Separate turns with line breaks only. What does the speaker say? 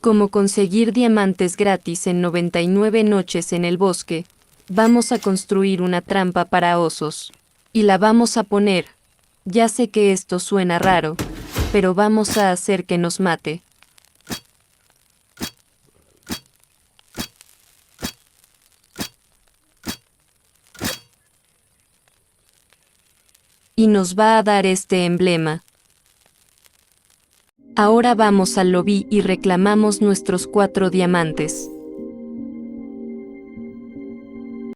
Cómo conseguir diamantes gratis en 99 noches en el bosque. Vamos a construir una trampa para osos. Y la vamos a poner. Ya sé que esto suena raro, pero vamos a hacer que nos mate. Y nos va a dar este emblema. Ahora vamos al lobby y reclamamos nuestros 4 diamantes.